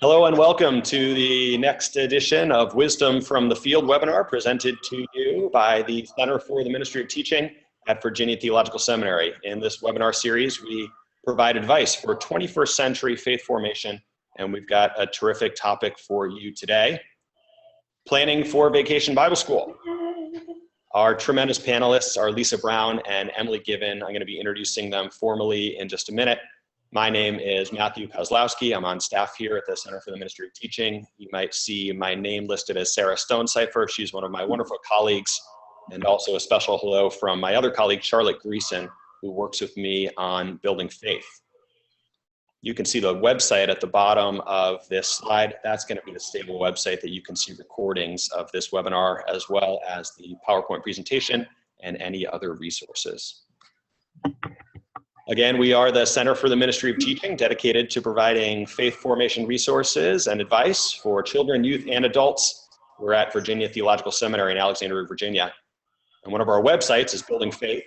Hello and welcome to the next edition of Wisdom from the Field webinar presented to you by the Center for the Ministry of Teaching at Virginia Theological Seminary. In this webinar series, we provide advice for 21st century faith formation, and we've got a terrific topic for you today. Planning for Vacation Bible School. Our tremendous panelists are Lisa Brown and Emily Given. I'm going to be introducing them formally in just a minute. My name is Matthew Kozlowski. I'm on staff here at the Center for the Ministry of Teaching. You might see my name listed as Sarah Stonecipher. She's one of my wonderful colleagues, and also a special hello from my other colleague, Charlotte Greason, who works with me on building faith. You can see the website at the bottom of this slide. That's going to be the stable website that you can see recordings of this webinar, as well as the PowerPoint presentation and any other resources. Again, we are the Center for the Ministry of Teaching, dedicated to providing faith formation resources and advice for children, youth, and adults. We're at Virginia Theological Seminary in Alexandria, Virginia. And one of our websites is Building Faith,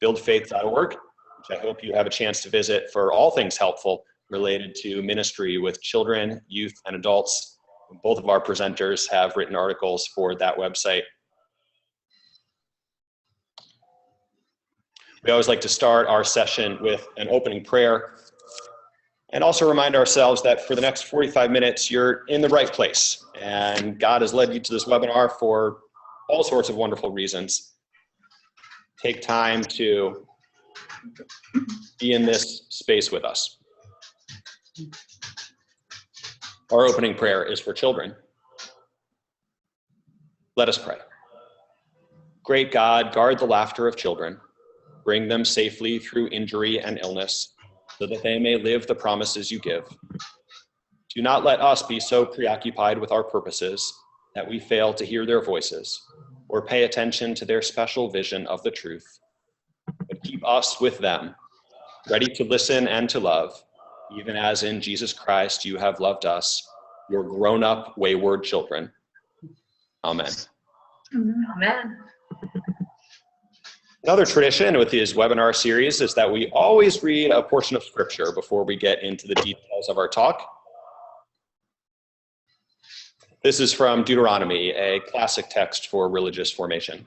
buildfaith.org, which I hope you have a chance to visit for all things helpful related to ministry with children, youth, and adults. Both of our presenters have written articles for that website. We always like to start our session with an opening prayer and also remind ourselves that for the next 45 minutes, you're in the right place, and God has led you to this webinar for all sorts of wonderful reasons. Take time to be in this space with us. Our opening prayer is for children. Let us pray. Great God, guard the laughter of children. Bring them safely through injury and illness, so that they may live the promises you give. Do not let us be so preoccupied with our purposes that we fail to hear their voices or pay attention to their special vision of the truth. But keep us with them, ready to listen and to love, even as in Jesus Christ you have loved us, your grown-up wayward children. Amen. Amen. Another tradition with these webinar series is that we always read a portion of scripture before we get into the details of our talk. This is from Deuteronomy, a classic text for religious formation.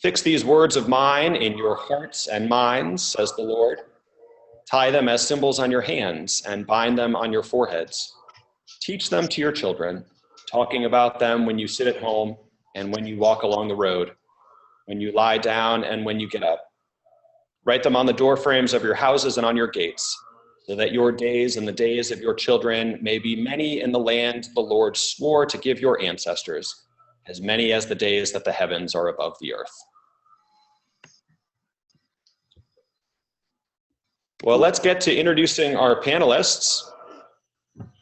Fix these words of mine in your hearts and minds, says the Lord. Tie them as symbols on your hands and bind them on your foreheads. Teach them to your children, talking about them when you sit at home and when you walk along the road, when you lie down and when you get up. Write them on the door frames of your houses and on your gates, so that your days and the days of your children may be many in the land the Lord swore to give your ancestors, as many as the days that the heavens are above the earth. Well, let's get to introducing our panelists.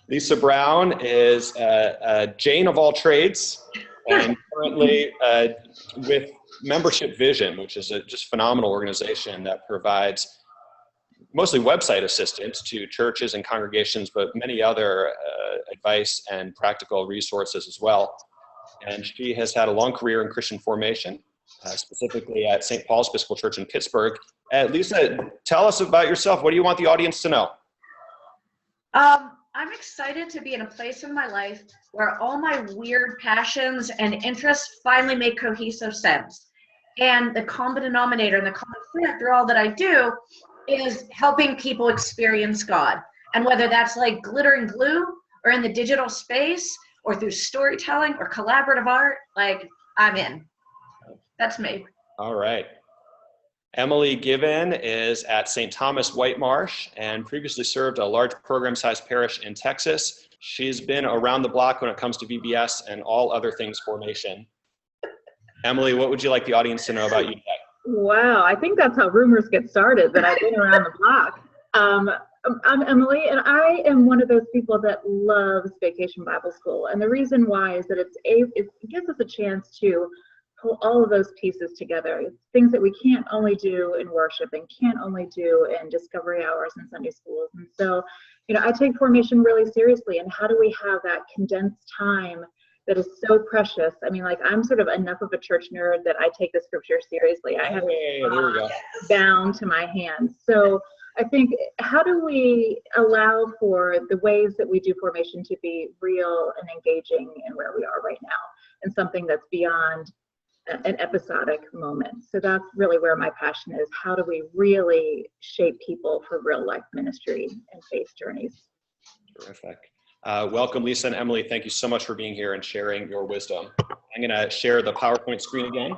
Lisa Brown is a Jane of all trades, and currently with Membership Vision, which is a just phenomenal organization that provides mostly website assistance to churches and congregations, but many other advice and practical resources as well. And she has had a long career in Christian formation, specifically at St. Paul's Episcopal Church in Pittsburgh. Lisa, tell us about yourself. What do you want the audience to know? I'm excited to be in a place in my life where all my weird passions and interests finally make cohesive sense. And the common denominator and the common thread through all that I do is helping people experience God. And whether that's like glitter and glue or in the digital space or through storytelling or collaborative art, like I'm in. That's me. All right. Emily Given is at St. Thomas Whitemarsh and previously served a large program-sized parish in Texas. She's been around the block when it comes to VBS and all other things formation. Emily, what would you like the audience to know about you today? Wow, I think that's how rumors get started, that I've been around the block. I'm Emily, and I am one of those people that loves Vacation Bible School. And the reason why is that it gives us a chance to pull all of those pieces together. It's things that we can't only do in worship and can't only do in discovery hours and Sunday schools. And so, I take formation really seriously. And how do we have that condensed time that is so precious? I mean, like, I'm sort of enough of a church nerd that I take the scripture seriously. I have it bound to my hands. So I think, how do we allow for the ways that we do formation to be real and engaging in where we are right now, and something that's beyond an episodic moment? So that's really where my passion is. How do we really shape people for real life ministry and faith journeys? Terrific. Welcome, Lisa and Emily. Thank you so much for being here and sharing your wisdom. I'm going to share the PowerPoint screen again.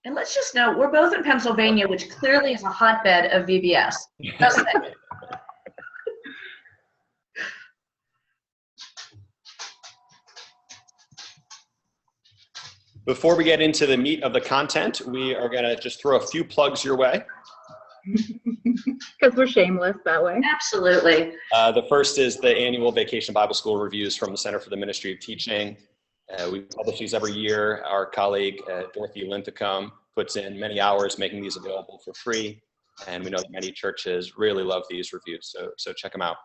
And let's just note, we're both in Pennsylvania, which clearly is a hotbed of VBS. Just saying. Before we get into the meat of the content, we are going to just throw a few plugs your way. Because we're shameless that way. Absolutely. The first is the annual Vacation Bible School reviews from the Center for the Ministry of Teaching. We publish these every year. Our colleague, Dorothy Linthicum, puts in many hours making these available for free. And we know that many churches really love these reviews, so check them out.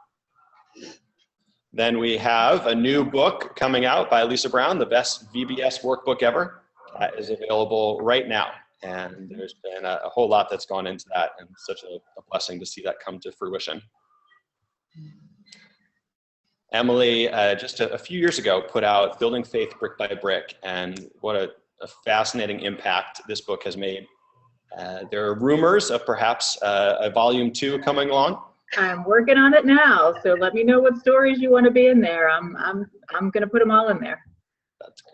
Then we have a new book coming out by Lisa Brown, The Best VBS Workbook Ever. That is available right now. And there's been a whole lot that's gone into that, and such a blessing to see that come to fruition. Emily, just a few years ago, put out Building Faith Brick by Brick, and what a fascinating impact this book has made. There are rumors of perhaps a volume 2 coming along. I'm working on it now, so let me know what stories you want to be in there. I'm going to put them all in there. That's great.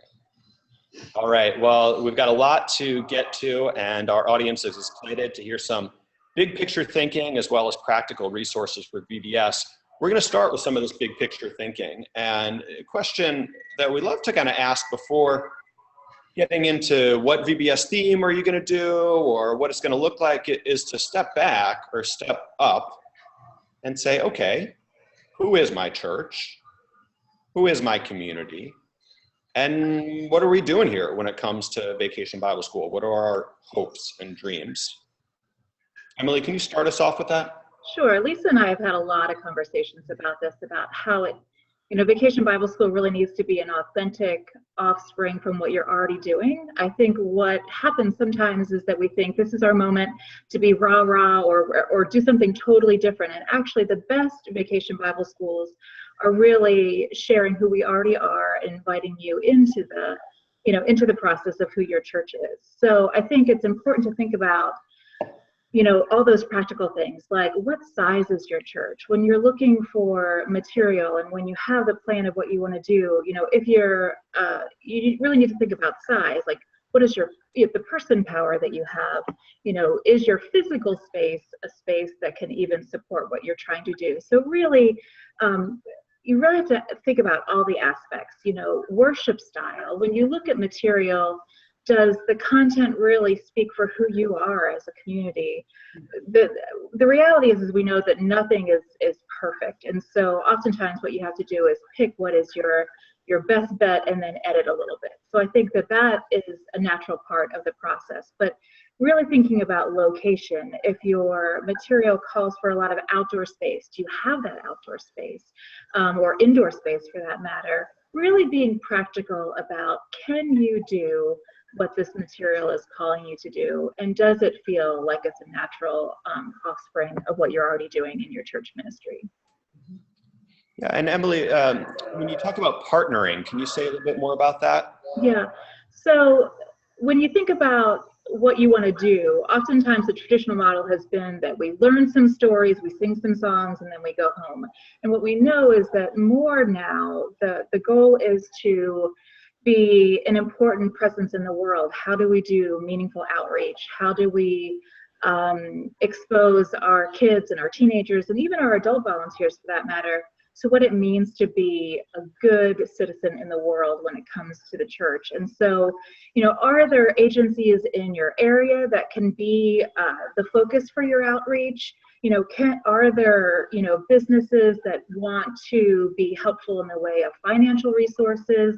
All right, well, we've got a lot to get to, and our audience is excited to hear some big picture thinking as well as practical resources for VBS. We're going to start with some of this big picture thinking, and a question that we love to kind of ask before getting into what VBS theme are you going to do or what it's going to look like is to step back or step up and say, okay, who is my church? Who is my community? And what are we doing here when it comes to Vacation Bible School? What are our hopes and dreams? Emily, can you start us off with that? Sure. Lisa and I have had a lot of conversations about this, about how Vacation Bible School really needs to be an authentic offspring from what you're already doing. I think what happens sometimes is that we think this is our moment to be rah-rah or do something totally different. And actually the best Vacation Bible Schools are really sharing who we already are and inviting you into the process of who your church is. So I think it's important to think about all those practical things, like what size is your church? When you're looking for material and when you have the plan of what you want to do, if you're, you really need to think about size, like what is the person power that you have, is your physical space a space that can even support what you're trying to do? So really, you really have to think about all the aspects, worship style. When you look at material, does the content really speak for who you are as a community? The reality is we know that nothing is perfect. And so oftentimes what you have to do is pick what is your best bet and then edit a little bit. So I think that is a natural part of the process. But really thinking about location, if your material calls for a lot of outdoor space, do you have that outdoor space or indoor space for that matter? Really being practical about, can you do what this material is calling you to do, and does it feel like it's a natural offspring of what you're already doing in your church ministry? Yeah, and Emily, when you talk about partnering, can you say a little bit more about that? Yeah, so when you think about what you want to do, oftentimes the traditional model has been that we learn some stories, we sing some songs, and then we go home. And what we know is that more now, the goal is to be an important presence in the world. How do we do meaningful outreach? How do we expose our kids and our teenagers and even our adult volunteers for that matter to what it means to be a good citizen in the world when it comes to the church? And so, are there agencies in your area that can be the focus for your outreach? Are there, businesses that want to be helpful in the way of financial resources?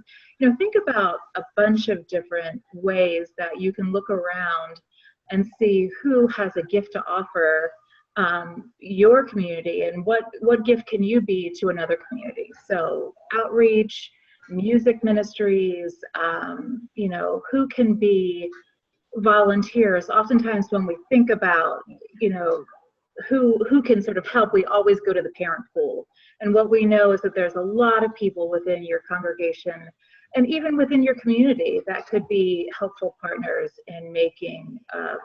Think about a bunch of different ways that you can look around and see who has a gift to offer your community, and what gift can you be to another community. So outreach, music ministries, who can be volunteers, oftentimes when we think about, who can sort of help, we always go to the parent pool. And what we know is that there's a lot of people within your congregation and even within your community that could be helpful partners in making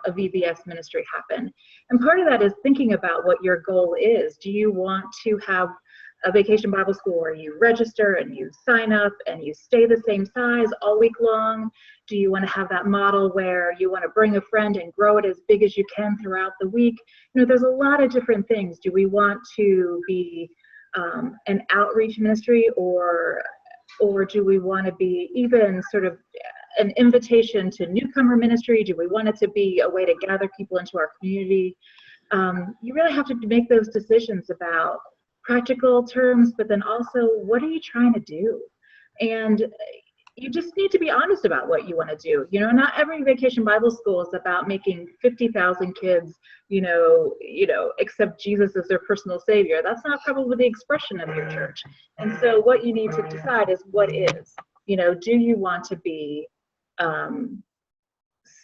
a VBS ministry happen. And part of that is thinking about what your goal is. Do you want to have a vacation Bible school where you register and you sign up and you stay the same size all week long? Do you want to have that model where you want to bring a friend and grow it as big as you can throughout the week? There's a lot of different things. Do we want to be an outreach ministry, or do we want to be even sort of an invitation to newcomer ministry? Do we want it to be a way to gather people into our community? You really have to make those decisions about practical terms, but then also, what are you trying to do? And you just need to be honest about what you want to do. Not every vacation Bible school is about making 50,000 kids, accept Jesus as their personal savior. That's not probably the expression of your church. And so what you need to decide is what is. Do you want to be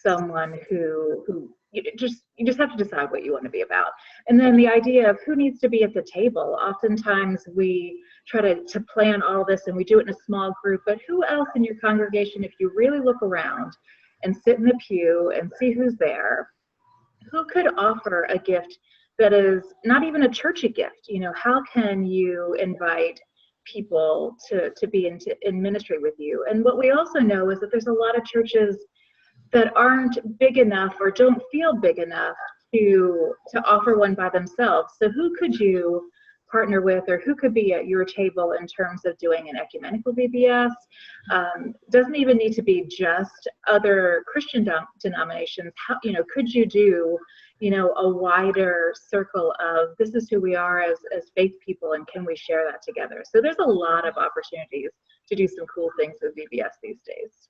someone who you just have to decide what you want to be about. And then the idea of who needs to be at the table. Oftentimes we try to plan all this and we do it in a small group, but who else in your congregation, if you really look around and sit in the pew and see who's there, who could offer a gift that is not even a churchy gift? How can you invite people to be in ministry with you? And what we also know is that there's a lot of churches that aren't big enough or don't feel big enough to offer one by themselves. So who could you partner with, or who could be at your table in terms of doing an ecumenical VBS? Doesn't even need to be just other Christian denominations. Could you do, a wider circle of this is who we are as faith people, and can we share that together? So there's a lot of opportunities to do some cool things with VBS these days.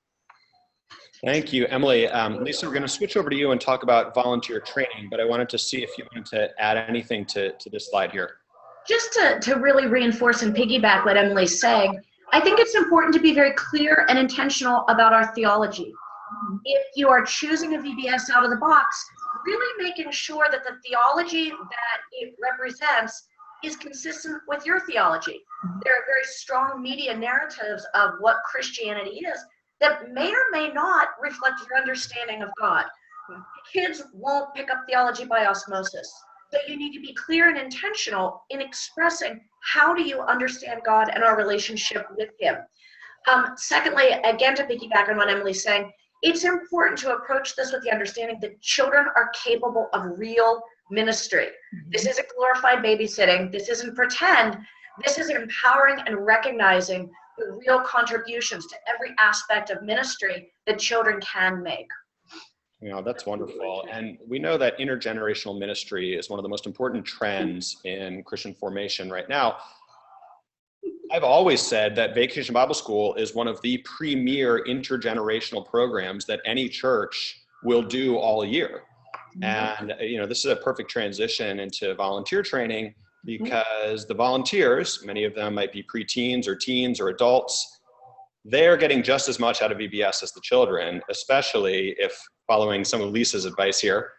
Thank you, Emily. Lisa, we're going to switch over to you and talk about volunteer training, but I wanted to see if you wanted to add anything to this slide here. Just to really reinforce and piggyback what Emily's saying, I think it's important to be very clear and intentional about our theology. If you are choosing a VBS out of the box, really making sure that the theology that it represents is consistent with your theology. There are very strong media narratives of what Christianity is that may or may not reflect your understanding of God. Kids won't pick up theology by osmosis. So you need to be clear and intentional in expressing how do you understand God and our relationship with Him. Secondly, again, to piggyback on what Emily's saying, it's important to approach this with the understanding that children are capable of real ministry. This isn't glorified babysitting. This isn't pretend. This is empowering and recognizing the real contributions to every aspect of ministry that children can make. That's wonderful. And we know that intergenerational ministry is one of the most important trends in Christian formation right now. I've always said that Vacation Bible School is one of the premier intergenerational programs that any church will do all year. And, this is a perfect transition into volunteer training, because the volunteers, many of them might be preteens or teens or adults, they're getting just as much out of VBS as the children, especially if, following some of Lisa's advice here,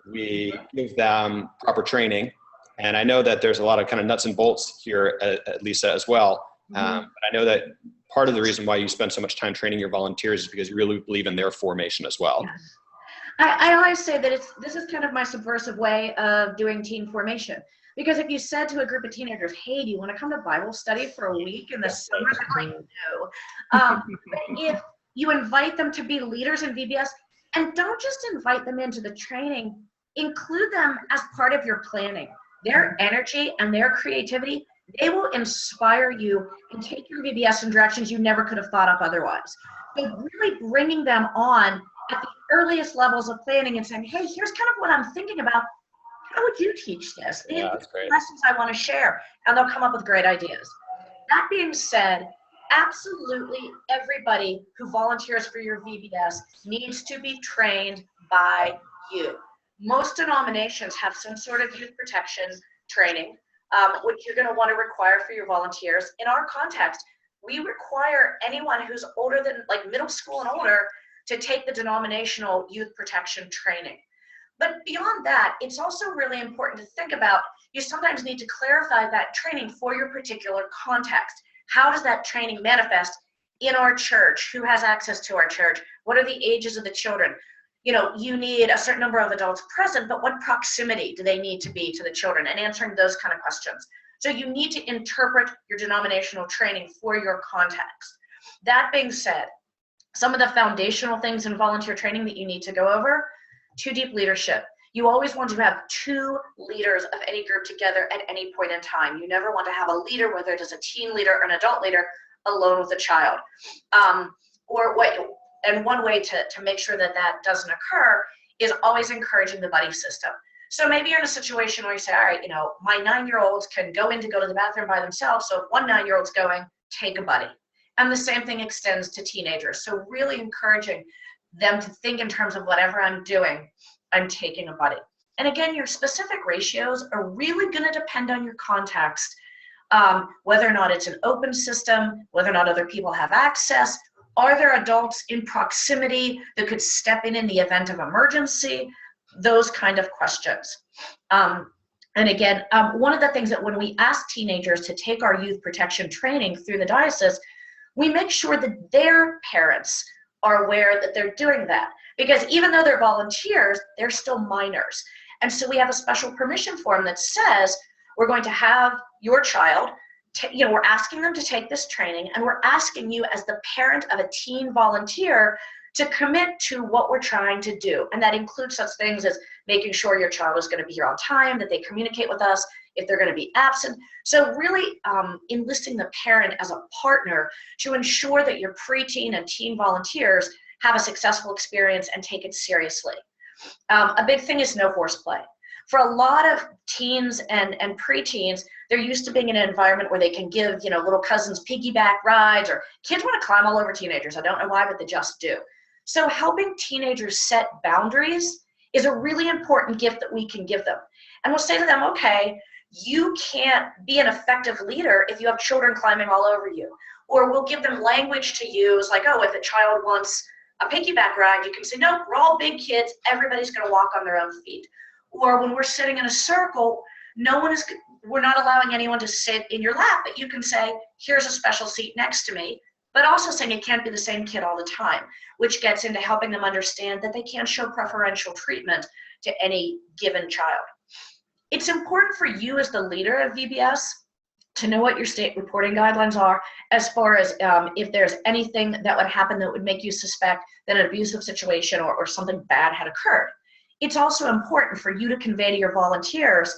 we give them proper training. And I know that there's a lot of kind of nuts and bolts here, Lisa, as well. But I know that part of the reason why you spend so much time training your volunteers is because you really believe in their formation as well. Yes. I always say that this is kind of my subversive way of doing teen formation. Because if you said to a group of teenagers, hey, do you want to come to Bible study for a week in the summer? They're like, no. But if you invite them to be leaders in VBS, and don't just invite them into the training, include them as part of your planning. Their energy and their creativity, they will inspire you and take your VBS in directions you never could have thought of otherwise. So really bringing them on at the earliest levels of planning and saying, hey, here's kind of what I'm thinking about. How would you teach this? Yeah, that's great. Lessons I want to share, and they'll come up with great ideas. That being said, absolutely everybody who volunteers for your VBS needs to be trained by you. Most denominations have some sort of youth protection training, which you're going to want to require for your volunteers. In our context, we require anyone who's older than like middle school and older to take the denominational youth protection training. But beyond that, it's also really important to think about, you sometimes need to clarify that training for your particular context. How does that training manifest in our church? Who has access to our church? What are the ages of the children? You need a certain number of adults present, but what proximity do they need to be to the children? And answering those kind of questions. So you need to interpret your denominational training for your context. That being said, some of the foundational things in volunteer training that you need to go over: 2 deep leadership. You always want to have 2 leaders of any group together at any point in time. You never want to have a leader, whether it is a teen leader or an adult leader, alone with a child. And one way to make sure that that doesn't occur is always encouraging the buddy system. So maybe you're in a situation where you say, all right, my 9-year-olds can go to the bathroom by themselves. So if one 9-year-old's going, take a buddy. And the same thing extends to teenagers. So really encouraging them to think in terms of whatever I'm doing, I'm taking a buddy. And again, your specific ratios are really going to depend on your context, whether or not it's an open system, whether or not other people have access. Are there adults in proximity that could step in the event of emergency? Those kind of questions. And again, one of the things that when we ask teenagers to take our youth protection training through the diocese, we make sure that their parents are aware that they're doing that. Because even though they're volunteers, they're still minors. And so we have a special permission form that says, we're going to have your child, we're asking them to take this training, and we're asking you as the parent of a teen volunteer to commit to what we're trying to do. And that includes such things as making sure your child is going to be here on time, that they communicate with us if they're going to be absent. So really enlisting the parent as a partner to ensure that your preteen and teen volunteers have a successful experience and take it seriously. A big thing is no horseplay. For a lot of teens and preteens, they're used to being in an environment where they can give, little cousins piggyback rides, or kids want to climb all over teenagers. I don't know why, but they just do. So helping teenagers set boundaries is a really important gift that we can give them. And we'll say to them, okay, you can't be an effective leader if you have children climbing all over you. Or we'll give them language to use, like, oh, if a child wants a piggyback ride, you can say, no, we're all big kids. Everybody's going to walk on their own feet. Or when we're sitting in a circle, we're not allowing anyone to sit in your lap, but you can say, here's a special seat next to me, but also saying it can't be the same kid all the time, which gets into helping them understand that they can't show preferential treatment to any given child. It's important for you as the leader of VBS to know what your state reporting guidelines are as far as if there's anything that would happen that would make you suspect that an abusive situation or something bad had occurred. It's also important for you to convey to your volunteers,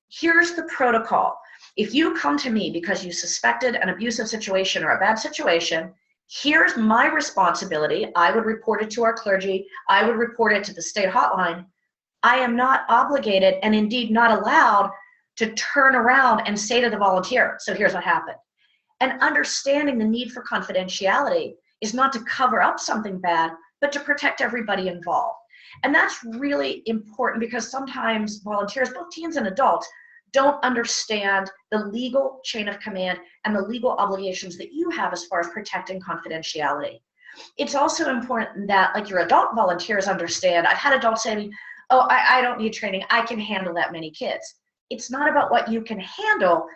here's the protocol. If you come to me because you suspected an abusive situation or a bad situation, here's my responsibility. I would report it to our clergy. I would report it to the state hotline. I am not obligated and indeed not allowed to turn around and say to the volunteer, so here's what happened. And understanding the need for confidentiality is not to cover up something bad, but to protect everybody involved. And that's really important because sometimes volunteers, both teens and adults, don't understand the legal chain of command and the legal obligations that you have as far as protecting confidentiality. It's also important that, like, your adult volunteers understand. I've had adults say to me, oh, I don't need training. I can handle that many kids. It's not about what you can handle.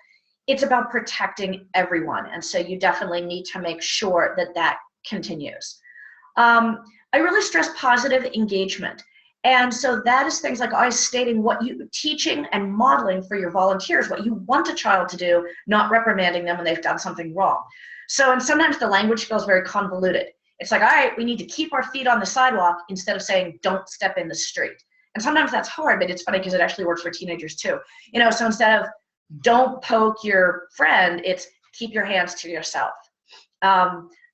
It's about protecting everyone. And so you definitely need to make sure that that continues. I really stress positive engagement. And so that is things like always stating what you, teaching and modeling for your volunteers, what you want a child to do, not reprimanding them when they've done something wrong. So, and sometimes the language feels very convoluted. It's like, all right, we need to keep our feet on the sidewalk instead of saying, don't step in the street. And sometimes that's hard, but it's funny because it actually works for teenagers too. So instead of don't poke your friend, it's keep your hands to yourself.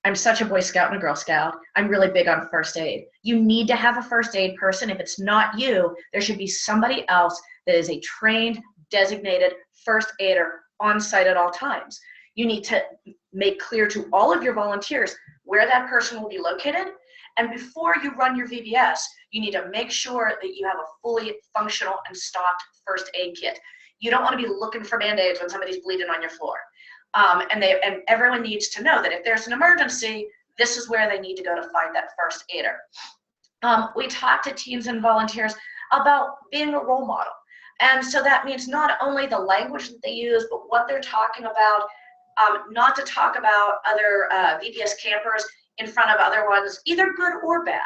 I'm such a Boy Scout and a Girl Scout. I'm really big on first aid. You need to have a first aid person. If it's not you, there should be somebody else that is a trained, designated first aider on site at all times. You need to make clear to all of your volunteers where that person will be located. And before you run your VBS, you need to make sure that you have a fully functional and stocked first aid kit. You don't want to be looking for Band-Aids when somebody's bleeding on your floor. And everyone needs to know that if there's an emergency, this is where they need to go to find that first aider. We talk to teens and volunteers about being a role model. And so that means not only the language that they use, but what they're talking about, not to talk about other VBS campers in front of other ones, either good or bad.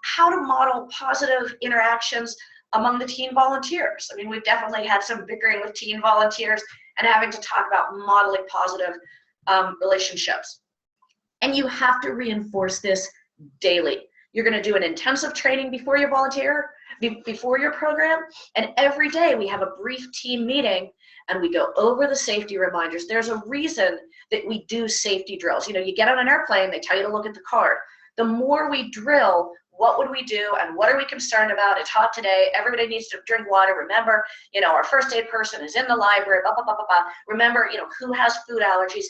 How to model positive interactions among the teen volunteers. I mean, we've definitely had some bickering with teen volunteers and having to talk about modeling positive relationships. And you have to reinforce this daily. You're going to do an intensive training before your before your program, and every day we have a brief team meeting and we go over the safety reminders. There's a reason that we do safety drills. You know, you get on an airplane, they tell you to look at the card. The more we drill, what would we do and what are we concerned about? It's hot today, everybody needs to drink water. Remember, you know, our first aid person is in the library, blah, blah, blah, blah, blah. Remember, you know, who has food allergies?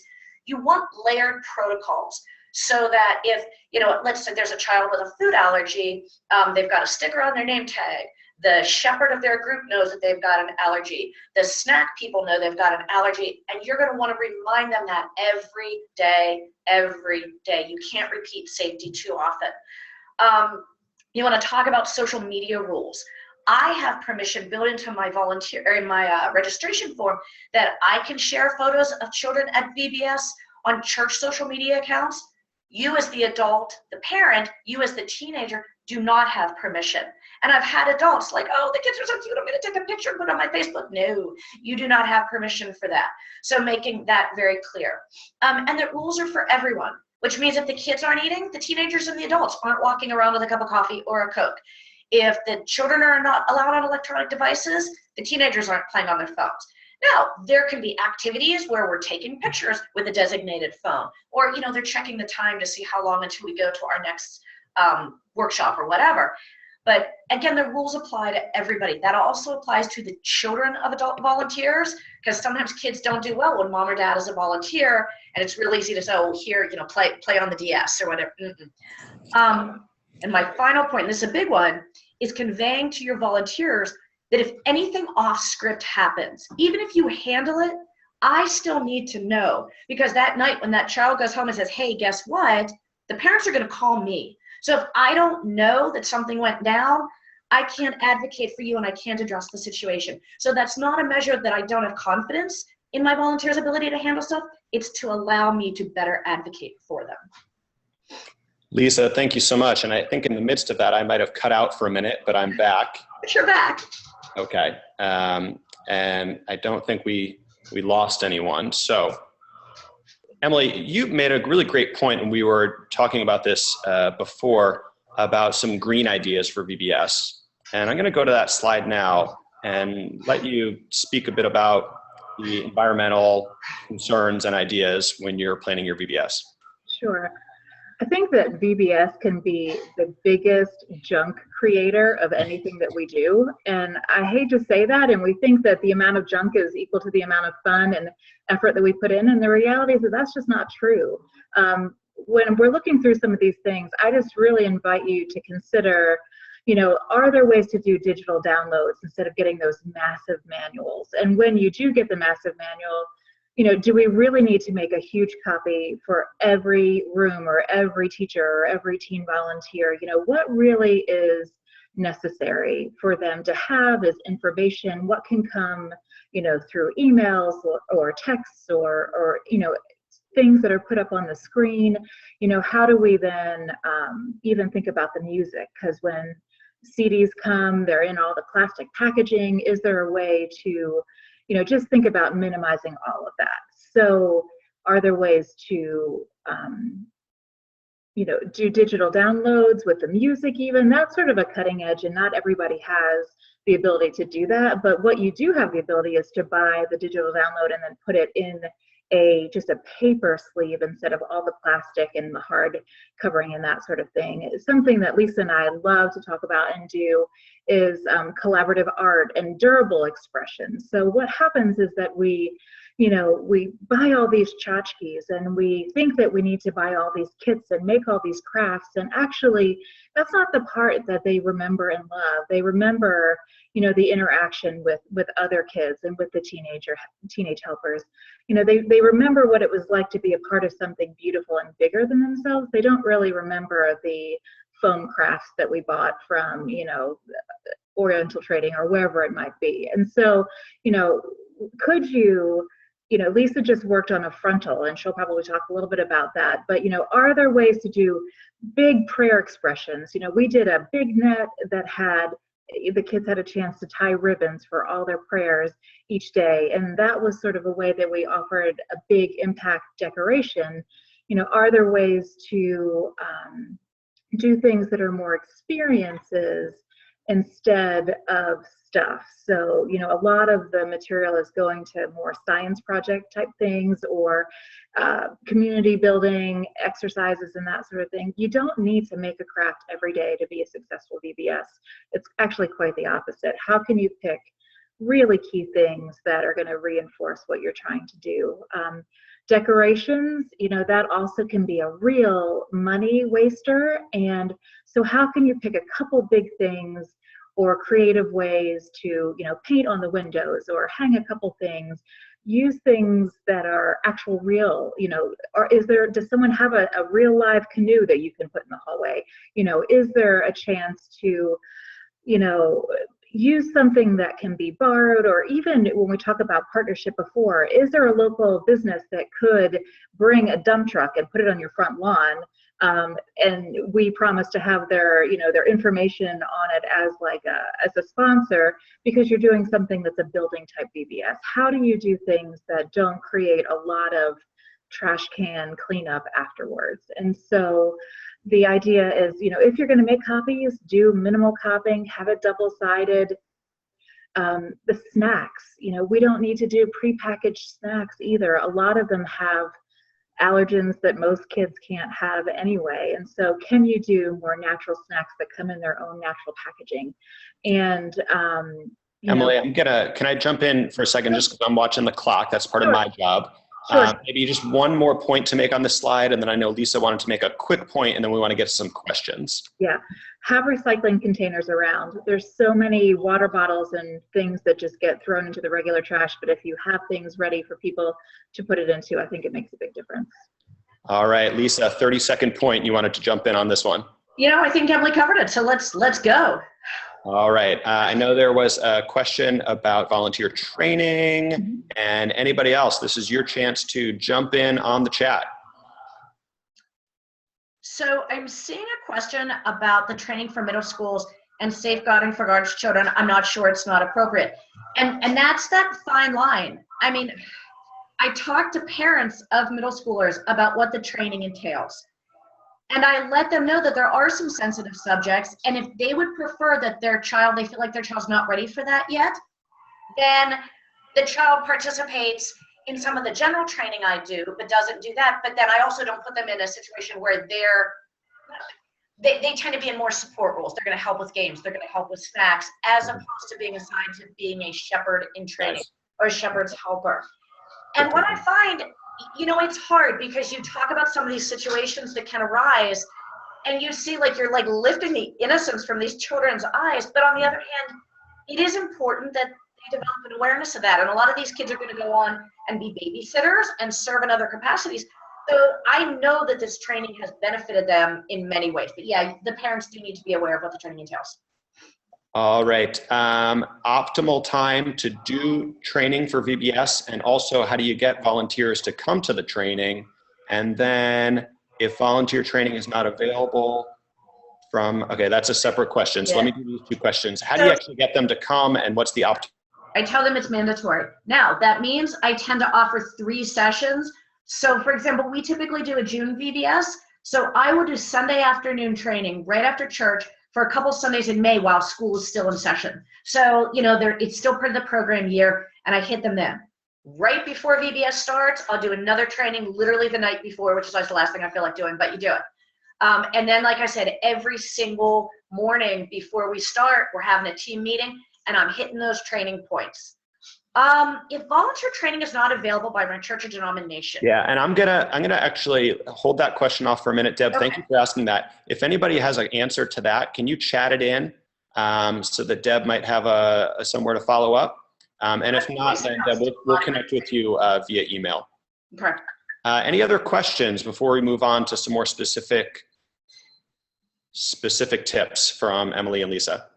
You want layered protocols so that if, you know, let's say there's a child with a food allergy, they've got a sticker on their name tag. The shepherd of their group knows that they've got an allergy. The snack people know they've got an allergy, and you're going to want to remind them that every day, every day. You can't repeat safety too often. You want to talk about social media rules. I have permission built into my registration form that I can share photos of children at VBS on church social media accounts. You as the adult, the parent, you as the teenager do not have permission. And I've had adults like, oh, the kids are so cute, I'm going to take a picture and put it on my Facebook. No, you do not have permission for that. So making that very clear. And the rules are for everyone, which means if the kids aren't eating, the teenagers and the adults aren't walking around with a cup of coffee or a Coke. If the children are not allowed on electronic devices, the teenagers aren't playing on their phones. Now, there can be activities where we're taking pictures with a designated phone, or, you know, they're checking the time to see how long until we go to our next workshop or whatever. But again, the rules apply to everybody. That also applies to the children of adult volunteers, because sometimes kids don't do well when mom or dad is a volunteer, and it's real easy to say, oh, here, you know, play on the DS or whatever. And my final point, and this is a big one, is conveying to your volunteers that if anything off script happens, even if you handle it, I still need to know, because that night when that child goes home and says, hey, guess what? The parents are going to call me. So if I don't know that something went down, I can't advocate for you and I can't address the situation. So that's not a measure that I don't have confidence in my volunteers' ability to handle stuff. It's to allow me to better advocate for them. Lisa, thank you so much. And I think in the midst of that, I might have cut out for a minute, but I'm back. But you're back. Okay. And I don't think we lost anyone. So Emily, you made a really great point, and we were talking about this before, about some green ideas for VBS. And I'm going to go to that slide now and let you speak a bit about the environmental concerns and ideas when you're planning your VBS. Sure. I think that VBS can be the biggest junk creator of anything that we do. And I hate to say that, and we think that the amount of junk is equal to the amount of fun and effort that we put in. And the reality is that that's just not true. When we're looking through some of these things, I just really invite you to consider, you know, are there ways to do digital downloads instead of getting those massive manuals? And when you do get the massive manual, you know, do we really need to make a huge copy for every room or every teacher or every teen volunteer? You know, what really is necessary for them to have as information? What can come, you know, through emails or texts or, you know, things that are put up on the screen? You know, how do we then even think about the music? Because when CDs come, they're in all the plastic packaging. Is there a way to, you know, just think about minimizing all of that? So are there ways to, you know, do digital downloads with the music even? That's sort of a cutting edge, and not everybody has the ability to do that. But what you do have the ability is to buy the digital download and then put it in just a paper sleeve instead of all the plastic and the hard covering and that sort of thing. It's something that Lisa and I love to talk about and do is collaborative art and durable expression. So what happens is that we buy all these tchotchkes and we think that we need to buy all these kits and make all these crafts, and actually that's not the part that they remember and love. They remember, the interaction with other kids and with the teenage helpers. They remember what it was like to be a part of something beautiful and bigger than themselves. They don't really remember the foam crafts that we bought from, Oriental Trading or wherever it might be. And so, could you, Lisa just worked on a frontal, and she'll probably talk a little bit about that. But, are there ways to do big prayer expressions? We did a big net that had, the kids had a chance to tie ribbons for all their prayers each day. And that was sort of a way that we offered a big impact decoration. Are there ways to do things that are more experiences instead of stuff? So, a lot of the material is going to more science project type things, or community building exercises and that sort of thing. You don't need to make a craft every day to be a successful VBS. It's actually quite the opposite. How can you pick really key things that are going to reinforce what you're trying to do? Decorations, that also can be a real money waster. And so how can you pick a couple big things or creative ways to, paint on the windows or hang a couple things, use things that are actual real, or does someone have a real live canoe that you can put in the hallway? Is there a chance to, use something that can be borrowed? Or even when we talk about partnership before, is there a local business that could bring a dump truck and put it on your front lawn? And we promise to have their information on it as a sponsor, because you're doing something that's a building type VBS. How do you do things that don't create a lot of trash can cleanup afterwards? And so the idea is, if you're going to make copies, do minimal copying, have it double-sided. The snacks, we don't need to do prepackaged snacks either. A lot of them have allergens that most kids can't have anyway. And so can you do more natural snacks that come in their own natural packaging? And Emily, can I jump in for a second, just because I'm watching the clock? That's part of my job. Sure. Maybe just one more point to make on this slide, and then I know Lisa wanted to make a quick point, and then we want to get some questions. Yeah, have recycling containers around. There's so many water bottles and things that just get thrown into the regular trash, but if you have things ready for people to put it into, I think it makes a big difference. All right, Lisa, 30-second point. You wanted to jump in on this one. I think Emily covered it, so let's go. All right. I know there was a question about volunteer training, and anybody else, this is your chance to jump in on the chat. So I'm seeing a question about the training for middle schools and safeguarding for guards children. I'm not sure it's not appropriate. And that's that fine line. I mean, I talk to parents of middle schoolers about what the training entails. And I let them know that there are some sensitive subjects, and if they would prefer that they feel like their child's not ready for that yet, then the child participates in some of the general training I do, but doesn't do that. But then I also don't put them in a situation where they tend to be in more support roles. They're going to help with games. They're going to help with snacks, as opposed to being assigned to being a shepherd in training or a shepherd's helper. And what I find, it's hard, because you talk about some of these situations that can arise, and you see you're lifting the innocence from these children's eyes. But on the other hand, it is important that they develop an awareness of that. And a lot of these kids are going to go on and be babysitters and serve in other capacities. So I know that this training has benefited them in many ways. But yeah, the parents do need to be aware of what the training entails. All right. Optimal time to do training for VBS, and also how do you get volunteers to come to the training? And then if volunteer training is not available okay, that's a separate question. So let me do these two questions. How do you actually get them to come, and what's the optimal? I tell them it's mandatory. Now, that means I tend to offer 3 sessions. So for example, we typically do a June VBS. So I would do Sunday afternoon training right after church for a couple Sundays in May while school is still in session. So, it's still part of the program year, and I hit them then. Right before VBS starts, I'll do another training literally the night before, which is always the last thing I feel like doing, but you do it. And then, like I said, every single morning before we start, we're having a team meeting, and I'm hitting those training points. If volunteer training is not available by my church or denomination. Yeah, and I'm gonna actually hold that question off for a minute, Deb. Okay. Thank you for asking that. If anybody has an answer to that, can you chat it in? so that Deb might have somewhere to follow up. And if not, then Deb, we'll connect with you via email. Okay. Any other questions before we move on to some more specific tips from Emily and Lisa?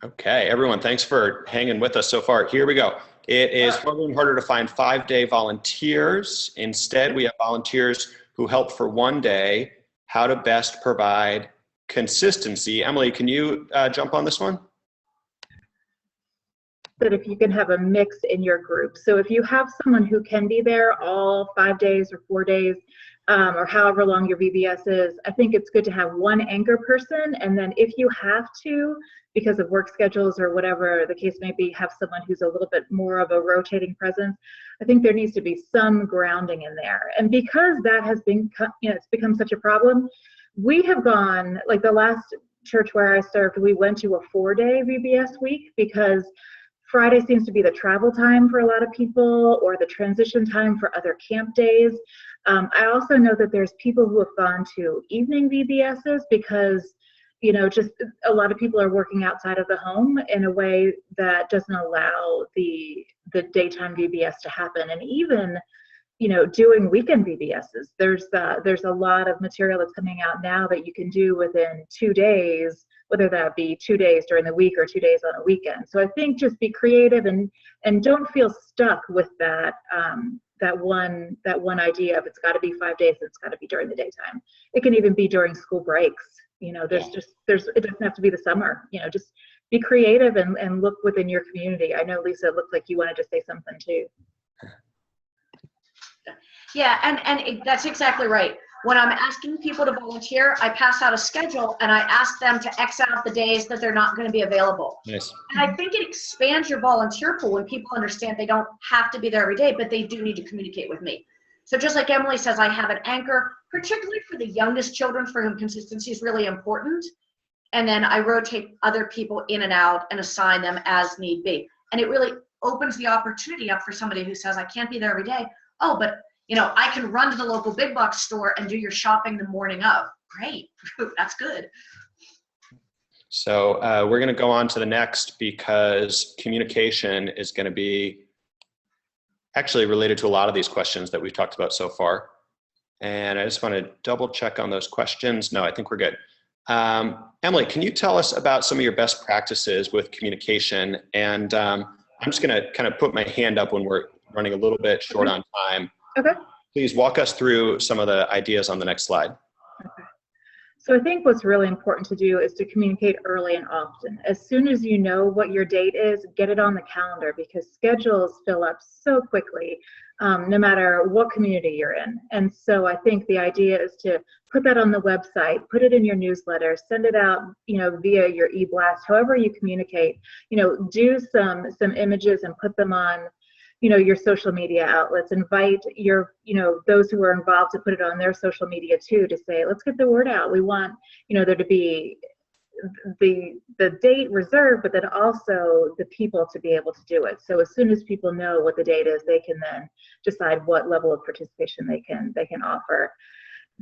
Okay, everyone, thanks for hanging with us so far. Here we go. It is harder and harder to find 5-day volunteers. Instead, we have volunteers who help for 1 day. How to best provide consistency. Emily, can you jump on this one? That if you can have a mix in your group. So if you have someone who can be there all 5 days or 4 days, or however long your VBS is, I think it's good to have one anchor person. And then if you have to, because of work schedules or whatever the case may be, have someone who's a little bit more of a rotating presence, I think there needs to be some grounding in there. And because that has been, it's become such a problem, we have gone, like the last church where I served, we went to a 4-day VBS week because Friday seems to be the travel time for a lot of people, or the transition time for other camp days. I also know that there's people who have gone to evening VBSs because, just a lot of people are working outside of the home in a way that doesn't allow the daytime VBS to happen. And even, doing weekend VBSs, there's a lot of material that's coming out now that you can do within 2 days, whether that be 2 days during the week or 2 days on a weekend. So I think just be creative and don't feel stuck with that one idea of it's got to be 5 days, it's got to be during the daytime. It can even be during school breaks. It doesn't have to be the summer. Just be creative and look within your community. I know, Lisa, it looked like you wanted to say something too. Yeah, and that's exactly right. When I'm asking people to volunteer, I pass out a schedule and I ask them to X out the days that they're not going to be available. Nice. And I think it expands your volunteer pool when people understand they don't have to be there every day, but they do need to communicate with me. So just like Emily says, I have an anchor, particularly for the youngest children for whom consistency is really important. And then I rotate other people in and out and assign them as need be. And it really opens the opportunity up for somebody who says, I can't be there every day. Oh, but I can run to the local big box store and do your shopping the morning of. Great, that's good. So we're going to go on to the next because communication is going to be actually related to a lot of these questions that we've talked about so far. And I just want to double check on those questions. No, I think we're good. Emily, can you tell us about some of your best practices with communication? And I'm just going to kind of put my hand up when we're running a little bit short on time. Okay. Please walk us through some of the ideas on the next slide. Okay. So I think what's really important to do is to communicate early and often. As soon as you know what your date is, get it on the calendar because schedules fill up so quickly, no matter what community you're in. And so I think the idea is to put that on the website, put it in your newsletter, send it out, via your e-blast, however you communicate, do some images and put them on your social media outlets. Invite your, those who are involved to put it on their social media too, to say, let's get the word out. We want, there to be the date reserved, but then also the people to be able to do it. So as soon as people know what the date is, they can then decide what level of participation they can offer.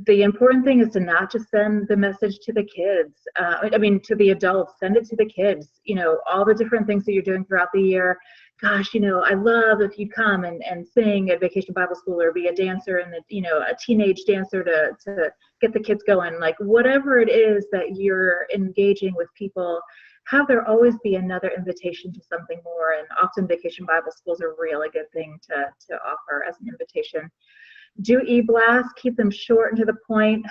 The important thing is to not just send the message to the kids, to the adults, send it to the kids, all the different things that you're doing throughout the year. Gosh, I love if you come and sing at Vacation Bible School or be a dancer and a teenage dancer to get the kids going. Like whatever it is that you're engaging with people, have there always be another invitation to something more. And often Vacation Bible School is a really good thing to offer as an invitation. Do e-blasts, keep them short and to the point.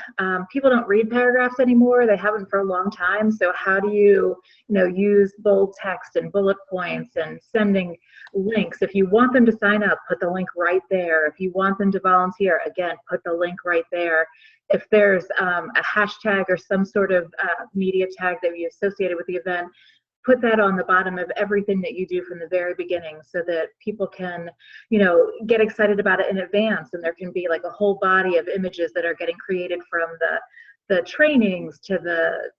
People don't read paragraphs anymore. They haven't for a long time. So how do you, use bold text and bullet points and sending links? If you want them to sign up, put the link right there. If you want them to volunteer, again, put the link right there. If there's a hashtag or some sort of media tag that you associated with the event, put that on the bottom of everything that you do from the very beginning so that people can, get excited about it in advance. And there can be like a whole body of images that are getting created from the trainings to the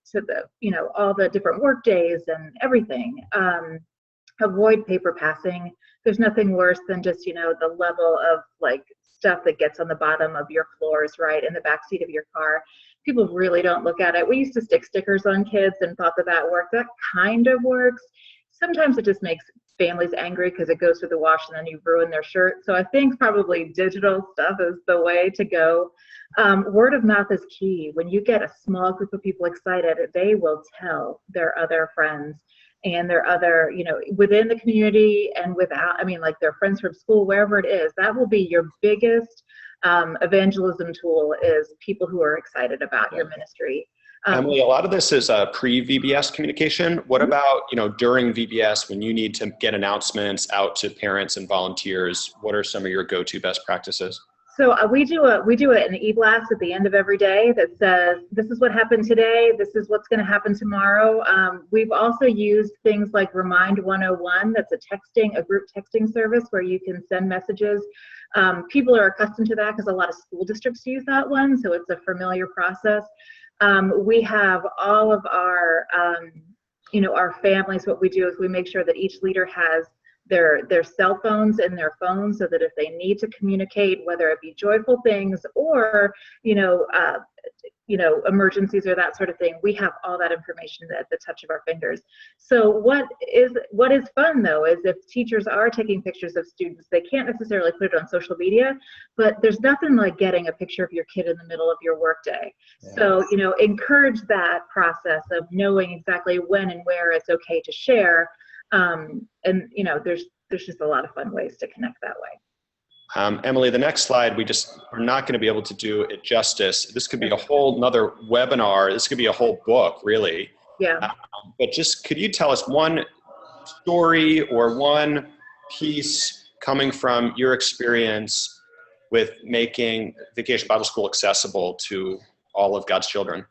all the different work days and everything. Avoid paper passing. There's nothing worse than just, the level of like stuff that gets on the bottom of your floors, right, in the back seat of your car. people really don't look at it. We used to stick stickers on kids and thought that that worked. That kind of works. Sometimes it just makes families angry because it goes through the wash and then you ruin their shirt. So I think probably digital stuff is the way to go. Word of mouth is key. When you get a small group of people excited, they will tell their other friends and their other, you know, within the community and without, I mean, like their friends from school, wherever it is. That will be your biggest evangelism tool, is people who are excited about your ministry. Emily, a lot of this is pre-VBS communication. What about, you know, during VBS, when you need to get announcements out to parents and volunteers? What are some of your go-to best practices? So we do an e-blast at the end of every day that says, this is what happened today, this is what's going to happen tomorrow. We've also used things like Remind 101. That's a group texting service where you can send messages. People are accustomed to that because a lot of school districts use that one, so it's a familiar process. We have all of our, our families. What we do is we make sure that each leader has their cell phones in their phones, so that if they need to communicate, whether it be joyful things or emergencies or that sort of thing, we have all that information at the touch of our fingers. So what is fun though is if teachers are taking pictures of students, they can't necessarily put it on social media, but there's nothing like getting a picture of your kid in the middle of your workday. Yeah. So encourage that process of knowing exactly when and where it's okay to share. There's just a lot of fun ways to connect that way. Emily, the next slide, we're not going to be able to do it justice. This could be a whole nother webinar. This could be a whole book, really. Yeah. But just could you tell us one story or one piece coming from your experience with making Vacation Bible School accessible to all of God's children?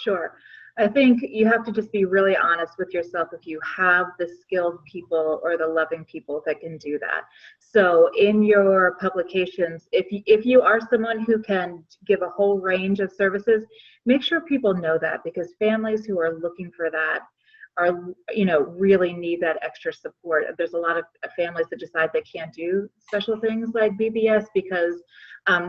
Sure. I think you have to just be really honest with yourself if you have the skilled people or the loving people that can do that. So in your publications, if you are someone who can give a whole range of services, make sure people know that, because families who are looking for that are, really need that extra support. There's a lot of families that decide they can't do special things like VBS because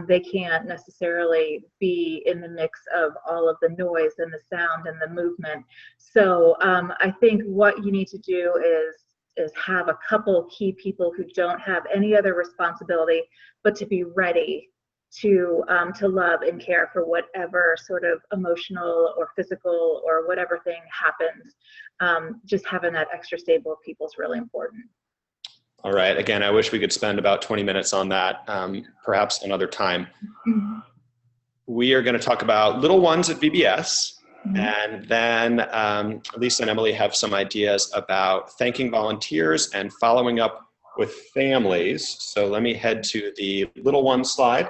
they can't necessarily be in the mix of all of the noise and the sound and the movement. So I think what you need to do is have a couple key people who don't have any other responsibility, but to be ready to love and care for whatever sort of emotional or physical or whatever thing happens. Just having that extra stable of people is really important. All right. Again, I wish we could spend about 20 minutes on that, perhaps another time. Mm-hmm. We are going to talk about little ones at VBS, mm-hmm. and then Lisa and Emily have some ideas about thanking volunteers and following up with families. So let me head to the little one slide.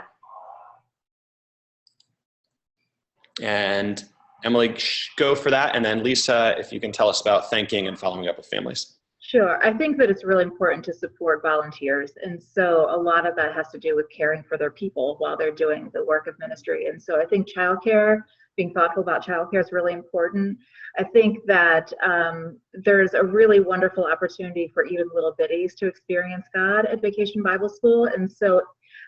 And Emily, go for that. And then Lisa, if you can tell us about thanking and following up with families. Sure. I think that it's really important to support volunteers. And so a lot of that has to do with caring for their people while they're doing the work of ministry. And so I think childcare, being thoughtful about childcare is really important. I think that there's a really wonderful opportunity for even little bitties to experience God at Vacation Bible School. And so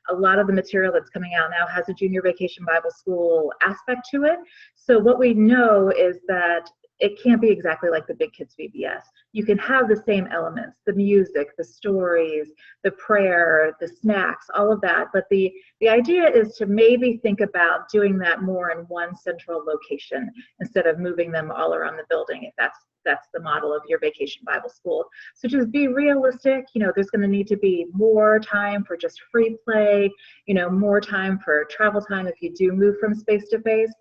a lot of the material that's coming out now has a junior Vacation Bible School aspect to it. So what we know is that it can't be exactly like the Big Kids VBS. You can have the same elements, the music, the stories, the prayer, the snacks, all of that. But the idea is to maybe think about doing that more in one central location instead of moving them all around the building, if that's the model of your Vacation Bible School. So just be realistic. There's going to need to be more time for just free play, more time for travel time if you do move from space to space,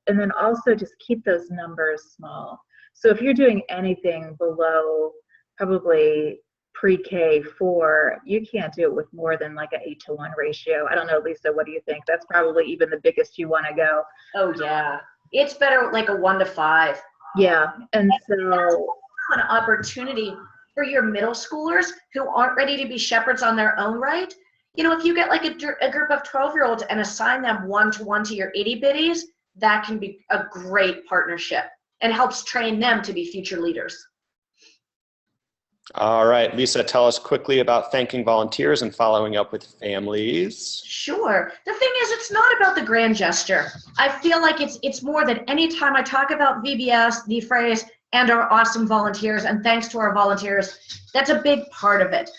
and then also just keep those numbers small. So if you're doing anything below probably pre-K 4, you can't do it with more than like an 8-to-1 ratio. I don't know, Lisa, what do you think? That's probably even the biggest you want to go. Oh yeah, it's better like a 1-to-5. Yeah, and so that's an opportunity for your middle schoolers who aren't ready to be shepherds on their own right. If you get like a group of 12-year-olds and assign them 1-to-1 to your itty bitties, that can be a great partnership and helps train them to be future leaders. All right, Lisa, tell us quickly about thanking volunteers and following up with families. Sure. The thing is, it's not about the grand gesture. I feel like it's more than any time I talk about VBS, the phrase, and our awesome volunteers, and thanks to our volunteers, that's a big part of it.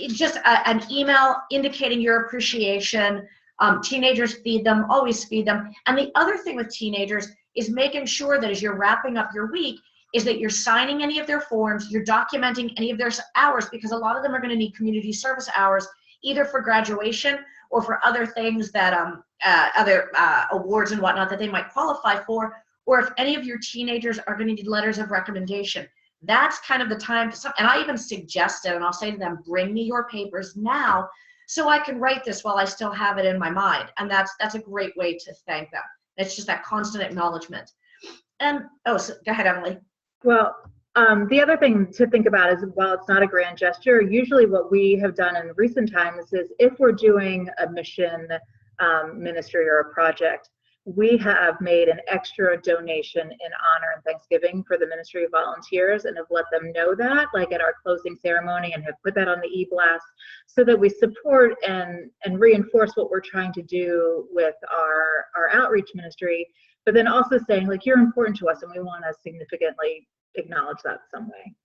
Just an email indicating your appreciation. Teenagers feed them, always feed them. And the other thing with teenagers is making sure that as you're wrapping up your week, is that you're signing any of their forms, you're documenting any of their hours, because a lot of them are going to need community service hours, either for graduation or for other things that other awards and whatnot that they might qualify for, or if any of your teenagers are going to need letters of recommendation. That's kind of the time to, and I even suggested, and I'll say to them, bring me your papers now so I can write this while I still have it in my mind. And that's a great way to thank them. It's just that constant acknowledgement. And, so go ahead, Emily. Well, the other thing to think about is, while it's not a grand gesture, usually what we have done in recent times is, if we're doing a mission, ministry, or a project, we have made an extra donation in honor and thanksgiving for the ministry volunteers, and have let them know that, like at our closing ceremony, and have put that on the e-blast, so that we support and reinforce what we're trying to do with our outreach ministry, but then also saying, like, you're important to us and we want to significantly acknowledge that some way.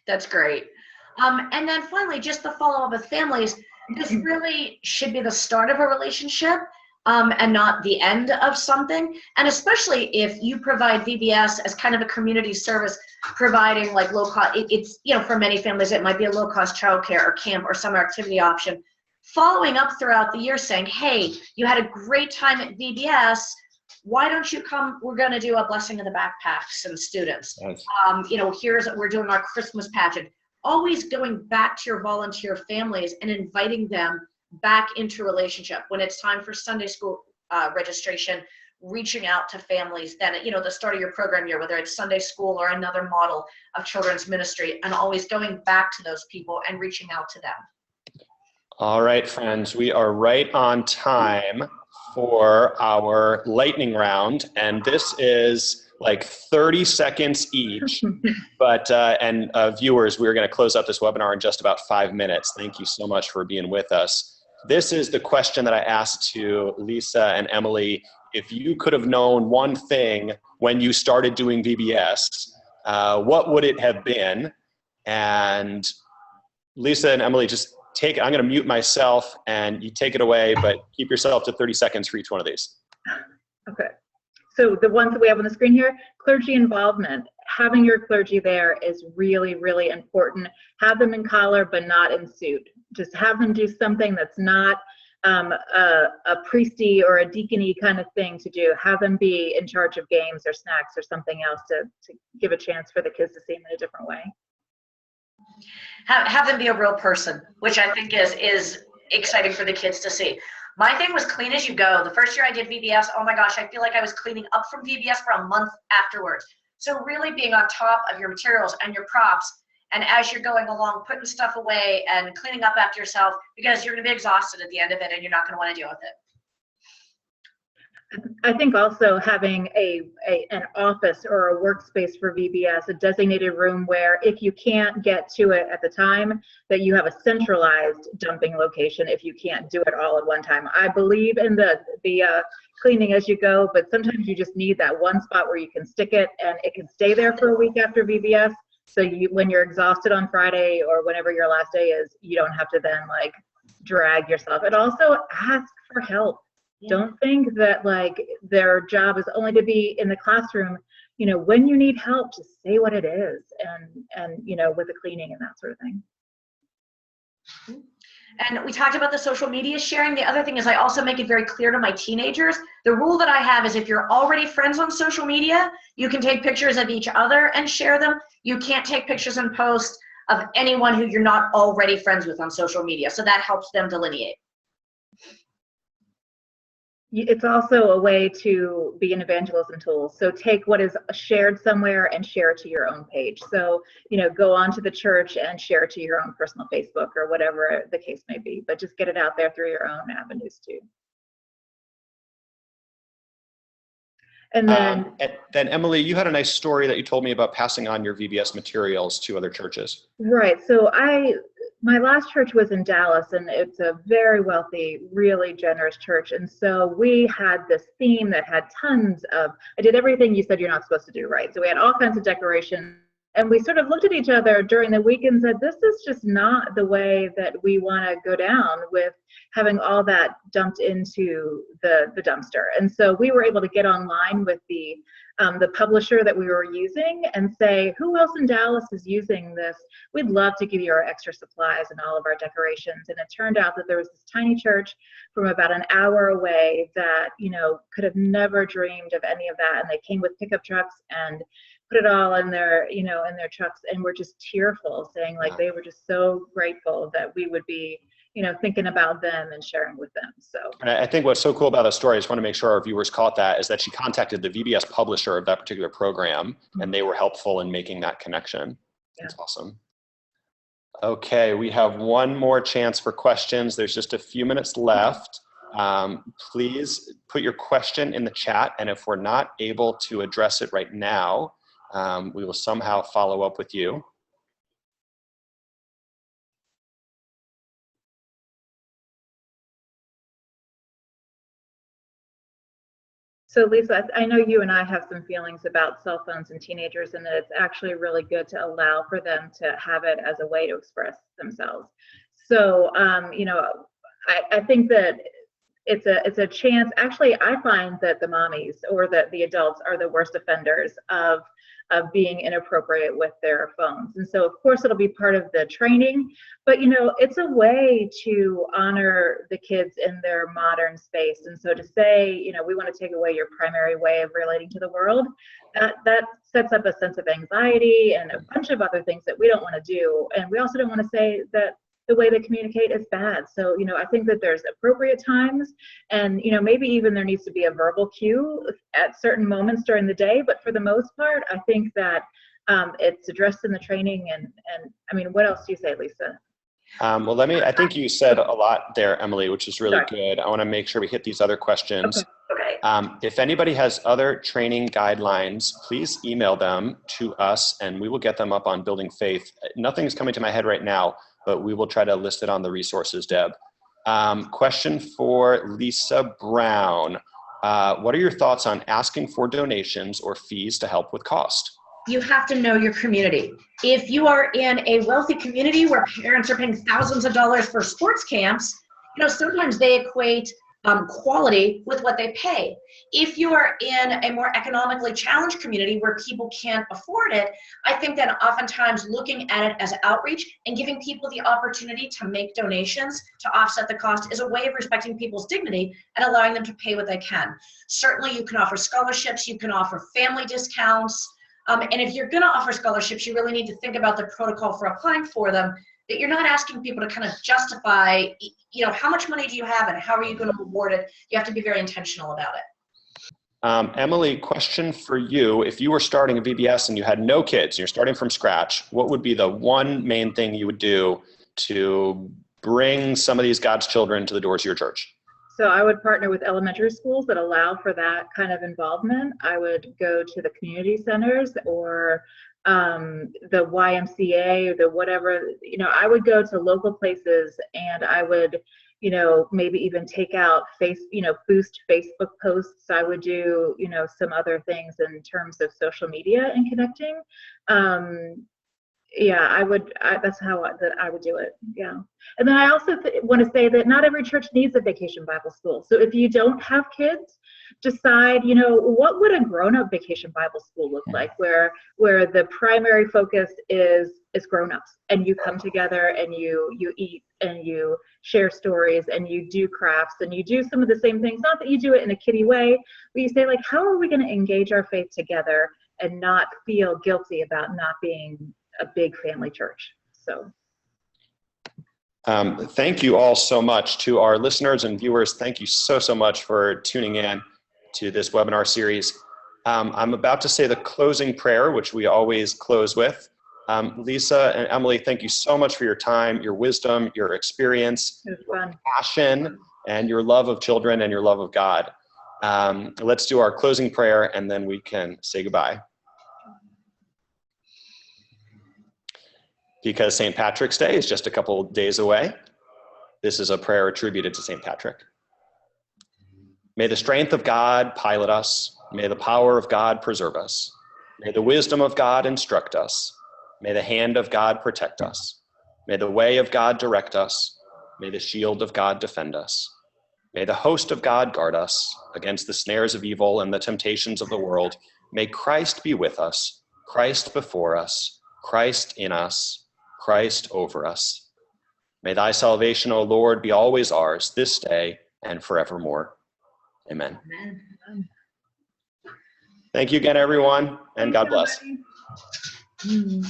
That's great. And then finally, just the follow-up with families, this really should be the start of a relationship, and not the end of something. And especially if you provide VBS as kind of a community service, providing like low cost, it's, for many families, it might be a low cost childcare or camp or summer activity option. Following up throughout the year saying, hey, you had a great time at VBS, why don't you come? We're going to do a blessing of the backpacks and students. Nice. We're doing our Christmas pageant. Always going back to your volunteer families and inviting them back into relationship. When it's time for Sunday school registration, reaching out to families, then, the start of your program year, whether it's Sunday school or another model of children's ministry, and always going back to those people and reaching out to them. All right, friends, we are right on time for our lightning round, and this is like 30 seconds each. But viewers, we're going to close up this webinar in just about 5 minutes. Thank you so much for being with us. This is the question that I asked to Lisa and Emily. If you could have known one thing when you started doing VBS, what would it have been? And Lisa and Emily, just take it. I'm going to mute myself and you take it away, but keep yourself to 30 seconds for each one of these. Okay. So the ones that we have on the screen here, clergy involvement. Having your clergy there is really, really important. Have them in collar, but not in suit. Just have them do something that's not a priesty or a deacony kind of thing to do. Have them be in charge of games or snacks or something else to give a chance for the kids to see them in a different way. Have them be a real person, which I think is exciting for the kids to see. My thing was clean as you go. The first year I did VBS, oh my gosh, I feel like I was cleaning up from VBS for a month afterwards. So really being on top of your materials and your props, and as you're going along, putting stuff away and cleaning up after yourself, because you're going to be exhausted at the end of it and you're not going to want to deal with it. I think also having an office or a workspace for VBS, a designated room where if you can't get to it at the time, that you have a centralized dumping location if you can't do it all at one time. I believe in the cleaning as you go, but sometimes you just need that one spot where you can stick it and it can stay there for a week after VBS. So when you're exhausted on Friday or whenever your last day is, you don't have to then like drag yourself. And also ask for help. Yeah. Don't think that like their job is only to be in the classroom. When you need help, just say what it is, and with the cleaning and that sort of thing. And we talked about the social media sharing. The other thing is I also make it very clear to my teenagers. The rule that I have is if you're already friends on social media, you can take pictures of each other and share them. You can't take pictures and post of anyone who you're not already friends with on social media. So that helps them delineate. It's also a way to be an evangelism tool. So take what is shared somewhere and share it to your own page. So, go on to the church and share it to your own personal Facebook or whatever the case may be, but just get it out there through your own avenues too. And then, then Emily, you had a nice story that you told me about passing on your VBS materials to other churches. right. So my last church was in Dallas, and it's a very wealthy, really generous church. And so we had this theme that had tons of, I did everything you said you're not supposed to do, right? So we had all kinds of decorations. And we sort of looked at each other during the week and said, this is just not the way that we want to go down with having all that dumped into the dumpster. And so we were able to get online with the publisher that we were using and say, who else in Dallas is using this? We'd love to give you our extra supplies and all of our decorations. And it turned out that there was this tiny church from about an hour away that, you know, could have never dreamed of any of that. And they came with pickup trucks and put it all in their, you know, in their trucks, and we're just tearful, saying like they were just so grateful that we would be, you know, thinking about them and sharing with them. So and I think what's so cool about the story, I just want to make sure our viewers caught that, is that she contacted the VBS publisher of that particular program, and they were helpful in making that connection. Yeah. That's awesome. Okay, we have one more chance for questions. There's just a few minutes left. Please put your question in the chat, and if we're not able to address it right now, we will somehow follow up with you. So Lisa, I know you and I have some feelings about cell phones and teenagers, and that it's actually really good to allow for them to have it as a way to express themselves. So, you know, I think that it's a chance. Actually, I find that the mommies or the adults are the worst offenders of being inappropriate with their phones. And so of course it'll be part of the training, but you know, it's a way to honor the kids in their modern space. And so to say, you know, we want to take away your primary way of relating to the world, that sets up a sense of anxiety and a bunch of other things that we don't want to do. And we also don't want to say that the way they communicate is bad. So, you know, I think that there's appropriate times, and, you know, maybe even there needs to be a verbal cue at certain moments during the day. But for the most part, I think that it's addressed in the training. And I mean, what else do you say, Lisa? Well, I think you said a lot there, Emily, which is really good. I want to make sure we hit these other questions. Okay. If anybody has other training guidelines, please email them to us and we will get them up on Building Faith. Nothing's coming to my head right now, but we will try to list it on the resources, Deb. Question for Lisa Brown. What are your thoughts on asking for donations or fees to help with cost? You have to know your community. If you are in a wealthy community where parents are paying thousands of dollars for sports camps, you know, sometimes they equate quality with what they pay. If you are in a more economically challenged community where people can't afford it, I think that oftentimes looking at it as outreach and giving people the opportunity to make donations to offset the cost is a way of respecting people's dignity and allowing them to pay what they can. Certainly you can offer scholarships, you can offer family discounts, and if you're gonna offer scholarships, you really need to think about the protocol for applying for them, that you're not asking people to kind of justify, you know, how much money do you have and how are you going to reward it? You have to be very intentional about it. Emily, question for you. If you were starting a VBS and you had no kids, you're starting from scratch, what would be the one main thing you would do to bring some of these God's children to the doors of your church? So I would partner with elementary schools that allow for that kind of involvement. I would go to the community centers or the YMCA or the whatever, you know, I would go to local places and I would, you know, maybe even take out boost Facebook posts. I would do, you know, some other things in terms of social media and connecting. Yeah, that's how I would do it. Yeah. And then I also want to say that not every church needs a vacation Bible school. So if you don't have kids, decide, you know, what would a grown-up vacation Bible school look like, where the primary focus is grown-ups, and you come together and you eat and you share stories and you do crafts and you do some of the same things, not that you do it in a kiddie way, but you say like, how are we going to engage our faith together and not feel guilty about not being a big family church? So thank you all so much. To our listeners and viewers, thank you so much for tuning in to this webinar series. I'm about to say the closing prayer, which we always close with. Lisa and Emily, thank you so much for your time, your wisdom, your experience, your passion, and your love of children and your love of God. Let's do our closing prayer and then we can say goodbye. Because St. Patrick's Day is just a couple days away, this is a prayer attributed to St. Patrick. May the strength of God pilot us. May the power of God preserve us. May the wisdom of God instruct us. May the hand of God protect us. May the way of God direct us. May the shield of God defend us. May the host of God guard us against the snares of evil and the temptations of the world. May Christ be with us, Christ before us, Christ in us, Christ over us. May thy salvation, O Lord, be always ours this day and forevermore. Amen. Amen. Thank you again, everyone, and God bless. Everybody.